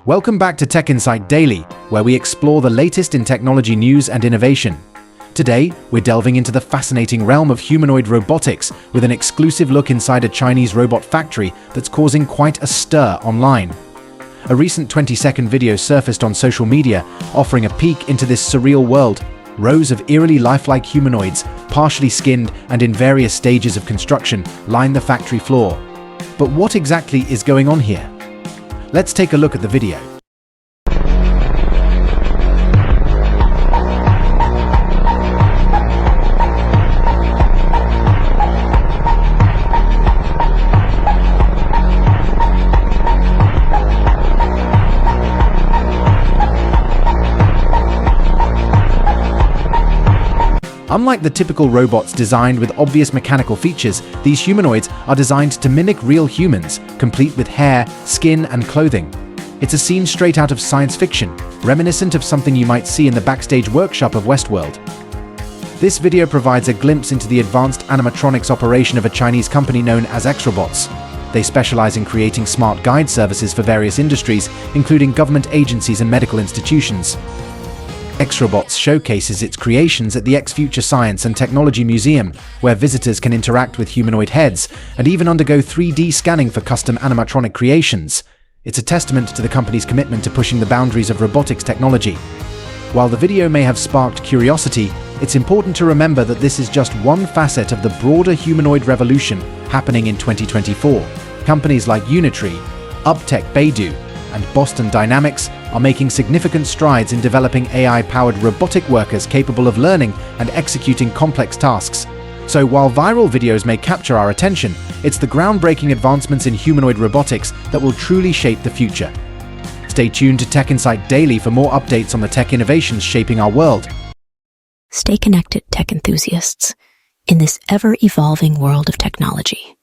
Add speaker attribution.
Speaker 1: Welcome back to TechInsight Daily, where we explore the latest in technology news and innovation. Today, we're delving into the fascinating realm of humanoid robotics with an exclusive look inside a Chinese robot factory that's causing quite a stir online. A recent 20-second video surfaced on social media, offering a peek into this surreal world. Rows of eerily lifelike humanoids, partially skinned and in various stages of construction, line the factory floor. But what exactly is going on here? Let's take a look at the video. Unlike the typical robots designed with obvious mechanical features, these humanoids are designed to mimic real humans, complete with hair, skin, and clothing. It's a scene straight out of science fiction, reminiscent of something you might see in the backstage workshop of Westworld. This video provides a glimpse into the advanced animatronics operation of a Chinese company known as ExRobots. They specialize in creating smart guide services for various industries, including government agencies and medical institutions. ExRobots showcases its creations at the Future Science and Technology Museum, where visitors can interact with humanoid heads and even undergo 3D scanning for custom animatronic creations. It's a testament to the company's commitment to pushing the boundaries of robotics technology. While the video may have sparked curiosity, it's important to remember that this is just one facet of the broader humanoid revolution happening in 2024. Companies like Unitree, Uptech Beidou, and Boston Dynamics are making significant strides in developing AI-powered robotic workers capable of learning and executing complex tasks. So while viral videos may capture our attention, it's the groundbreaking advancements in humanoid robotics that will truly shape the future. Stay tuned to TechInsight Daily for more updates on the tech innovations shaping our world.
Speaker 2: Stay connected, tech enthusiasts, in this ever-evolving world of technology.